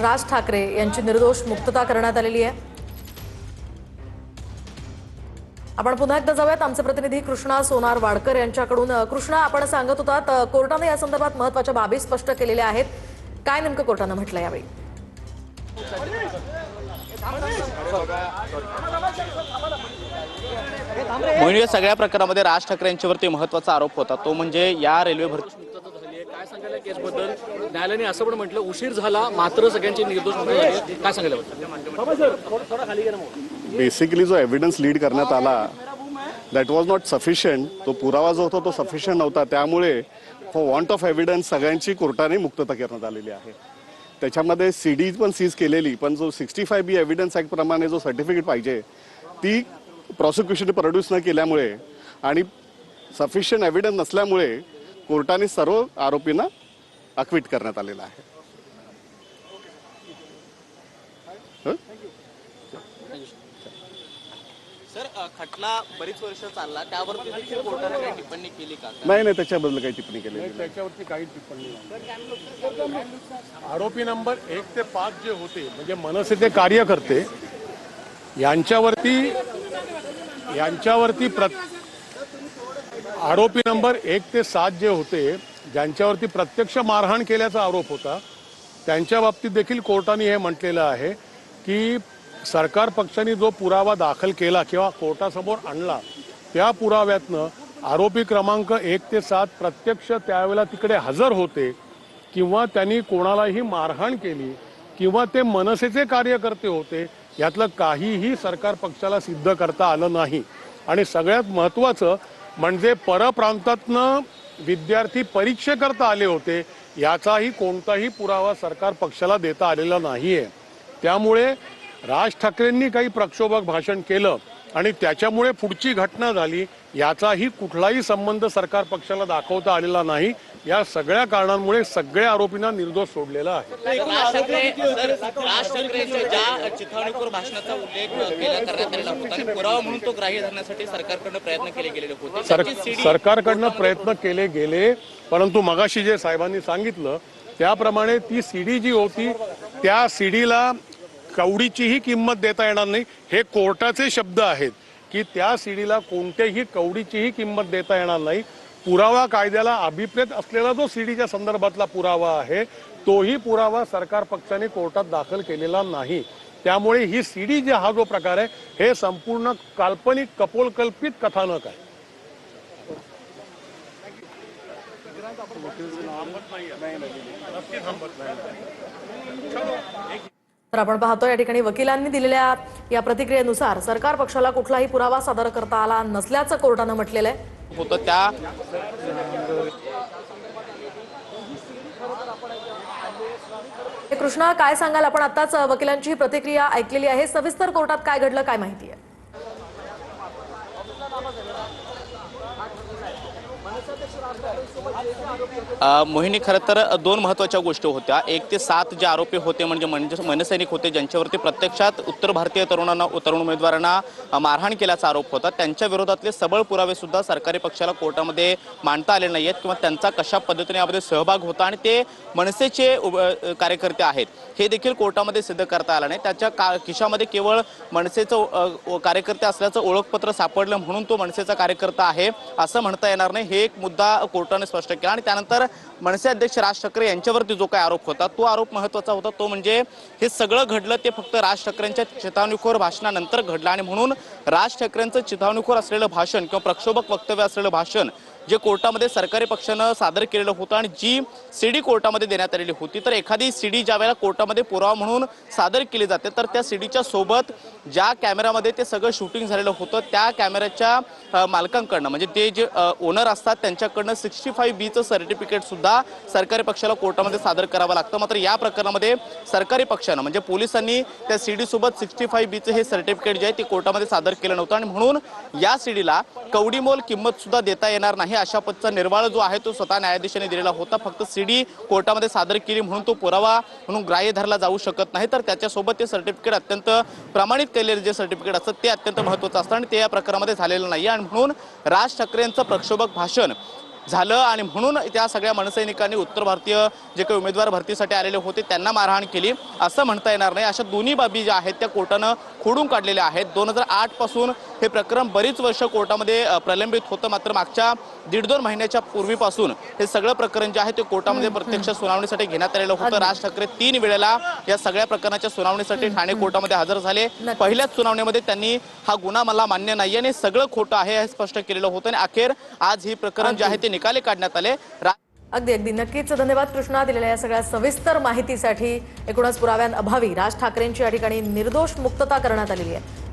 राज ठाकरे यांची निर्दोष मुक्तता करण्यात आलेली आहे। आपण पुन्हा एकदा जाऊयात आमचे प्रतिनिधी कृष्णा सोनार वाडकर यांच्याकडून। कृष्णा, आपण सांगत होतात कोर्टाने या संदर्भात महत्त्वाच्या बाबी स्पष्ट केलेल्या आहेत, काय नेमकं कोर्टाने म्हटलं यावेळी? मोहिनी, या सगळ्या प्रकारामध्ये राज ठाकरे यांच्यावरती महत्त्वाचा आरोप होता, तो म्हणजे या रेल्वे भरती मुक्तता झाली आहे। काय सांगायला केसबद्दल? न्यायालयाने असं पण म्हटलं उशीर झाला मात्र सगळ्यांची निर्दोष मुक्तता झाली, काय सांगायला? बेसिकली जो एव्हिडन्स लीड करण्यात आला दॅट वॉज नॉट सफिशियंट, तो पुरावा जो होता तो सफिशियंट नव्हता, त्यामुळे फॉर वॉन्ट ऑफ एव्हिडन्स सगळ्यांची कोर्टाने मुक्तता करण्यात आलेली आहे। त्याच्यामध्ये सीडी पण सीज केलेली, पण जो 65B एव्हिडन्स ॲक्ट प्रमाणे जो सर्टिफिकेट पाहिजे ती प्रॉसिक्युशनने प्रोड्यूस न केल्यामुळे आणि सफिशियंट एव्हिडन्स नसल्यामुळे कोर्टाने सर्व आरोपींना अक्विट करण्यात आलेला आहे। सर, खटला बरीच वर्ष चालला, त्यावरती देखील कोर्टाने काही टिप्पणी केली का? नाही, त्याच्याबद्दल काही टिप्पणी केली नाही। त्याच्यावरती काही टिप्पणी नाही। आरोपी नंबर 1 ते 5 जे होते म्हणजे मनसेचे कार्यकर्ते यांच्यावरती आरोपी नंबर 1 ते 7 जे होते ज्यांच्यावरती प्रत्यक्ष मारहाण केल्याचा आरोप होता, त्यांच्या बाबतीत देखील कोर्टाने हे म्हटलेलं आहे की सरकार पक्षाने जो पुरावा दाखल केला किंवा कोर्टासमोर आणला त्या पुराव्यातनं आरोपी क्रमांक 1 ते 7 प्रत्यक्ष त्यावेळेला तिकडे हजर होते किंवा त्यांनी कोणालाही मारहाण केली किंवा ते मनसेचे कार्यकर्ते होते, यातलं काहीही सरकार पक्षाला सिद्ध करता आलं नाही। आणि सगळ्यात महत्त्वाचं म्हणजे परप्रांतातनं विद्यार्थी परीक्षेकरता आले होते, याचाही कोणताही पुरावा सरकार पक्षाला देता आलेला नाहीये। त्यामुळे राज ठाकरेंनी काही प्रक्षोभक भाषण केलं आणि त्याच्यामुळे पुढची घटना झाली, याचाही कुठलाही संबंध सरकार पक्षाला दाखवता आलेला नाही। या सगळ्या कारणांमुळे सगळ्या आरोपींना निर्दोष सोडलेला आहे। राज ठाकरेंच्या ज्या चिथावणीखोर भाषणाचा उल्लेख करण्यात आलेला होता आणि पुरावा म्हणून तो ग्राह्य धरण्यासाठी सरकारकडून प्रयत्न केले गेलेले होते, सरकारकडनं प्रयत्न केले गेले, परंतु मगाशी जे साहेबांनी सांगितलं त्याप्रमाणे ती सीडी जी होती त्या सीडीला कवडीचीही किंमत देता येणार नाही, हे कोर्टाचे शब्द आहेत की त्या सीडीला कोणत्याही कवडीचीही किंमत देता येणार नाही। पुरावा कायद्याला अभिप्रेत असलेला जो सीडीच्या संदर्भातला पुरावा आहे तोही पुरावा सरकार पक्षाने कोर्टात दाखल केलेला नाही। त्यामुळे ही सीडी जे हा जो प्रकार आहे हे संपूर्ण काल्पनिक कपोलकल्पित कथानक आहे। तर आपण पाहतो या ठिकाणी वकिलांनी दिलेल्या या प्रतिक्रियेनुसार सरकार पक्षाला कुठलाही पुरावा सादर करता आला नसल्याचं कोर्टाने म्हटलेलं आहे। होतं त्या कृष्णा, काय सांगाल? आपण आताच वकिलांची ही प्रतिक्रिया ऐकलेली आहे, सविस्तर कोर्टात काय घडलं, काय माहिती आहे? मोहिनी, खरं तर दोन महत्त्वाच्या गोष्टी होत्या। 1 ते 7 जे आरोपी होते म्हणजे मनसैनिक होते ज्यांच्यावरती प्रत्यक्षात उत्तर भारतीय तरुण उमेदवारांना मारहाण केल्याचा आरोप होता, त्यांच्या विरोधातले सबळ पुरावे सुद्धा सरकारी पक्षाला कोर्टामध्ये मांडता आले नाही आहेत किंवा त्यांचा कशा पद्धतीने यामध्ये सहभाग होता आणि ते मनसेचे कार्यकर्ते आहेत हे देखील कोर्टामध्ये सिद्ध करता आलं नाही। त्याच्या खिशामध्ये केवळ मनसेचं कार्यकर्ते असल्याचं ओळखपत्र सापडलं म्हणून तो मनसेचा कार्यकर्ता आहे असं म्हणता येणार नाही, हे एक मुद्दा कोर्टाने स्पष्ट केला। आणि त्यानंतर मनसे अध्यक्ष राज ठाकरे यांच्यावरती जो काही आरोप होता तो आरोप महत्त्वाचा होता, तो म्हणजे हे सगळं घडलं ते फक्त राज ठाकरेंच्या चिथावणीखोर भाषणानंतर घडलं आणि म्हणून राज ठाकरेंचं चिथावणीखोर असलेलं भाषण किंवा प्रक्षोभक वक्तव्य असलेलं भाषण जे कोर्टामध्ये सरकारी पक्षानं सादर केलेलं होतं आणि जी सीडी कोर्टामध्ये देण्यात आलेली होती, तर एखादी सीडी ज्या वेळेला कोर्टामध्ये पुरावा म्हणून सादर केली जाते तर त्या सीडीच्या सोबत ज्या कॅमेरामध्ये ते सगळं शूटिंग झालेलं होतं त्या कॅमेऱ्याच्या मालकांकडनं म्हणजे ते जे ओनर असतात त्यांच्याकडनं 65Bचं सर्टिफिकेट सुद्धा सरकारी पक्षाला कोर्टामध्ये सादर करावं लागतं। मात्र या प्रकरणामध्ये सरकारी पक्षानं म्हणजे पोलिसांनी त्या सीडी सोबत 65Bचं हे सर्टिफिकेट जे आहे ते कोर्टामध्ये सादर केलं नव्हतं आणि म्हणून या सीडीला कवडीमोल किंमत सुद्धा देता येणार नाही अशा पद्धतीचा निर्वाळ जो आहे तो स्वतः न्यायाधीशाने दिलेला होता। फक्त सीडी कोर्टामध्ये सादर केली म्हणून तो पुरावा म्हणून ग्राह्य धरला जाऊ शकत नाही, तर त्याच्यासोबत ते सर्टिफिकेट अत्यंत प्रमाणित केलेले जे सर्टिफिकेट असतं ते अत्यंत महत्त्वाचं असतं आणि ते या प्रकरणामध्ये झालेलं नाही। आणि म्हणून राज ठाकरे यांचं प्रक्षोभक भाषण झालं आणि म्हणून त्या सगळ्या मनसैनिकांनी उत्तर भारतीय जे काही उमेदवार भरतीसाठी आलेले होते त्यांना मारहाण केली असं म्हणता येणार नाही। अशा दोन्ही बाबी ज्या आहेत त्या कोर्टानं खोडून काढलेल्या आहेत। 2008 पासून हे प्रकरण बरीच वर्ष कोर्टामध्ये प्रलंबित होतं, मात्र मागच्या 1.5-2 महिन्याच्या पूर्वीपासून हे सगळं प्रकरण जे आहे ते कोर्टामध्ये प्रत्यक्ष सुनावणीसाठी घेण्यात आलेलं होतं। राज ठाकरे 3 वेळेला या सगळ्या प्रकरणाच्या सुनावणीसाठी ठाणे कोर्टामध्ये हजर झाले। पहिल्याच सुनावणीमध्ये त्यांनी हा गुन्हा मला मान्य नाही आणि सगळं खोटं आहे हे स्पष्ट केलेलं होतं आणि अखेर आज ही प्रकरण जे आहे ते निकाली काढण्यात आले। अगदी नक्कीच धन्यवाद कृष्णा दिलेल्या या सगळ्या सविस्तर माहितीसाठी। एकूणच पुराव्यांअभावी राज ठाकरेंची या ठिकाणी निर्दोष मुक्तता करण्यात आलेली आहे।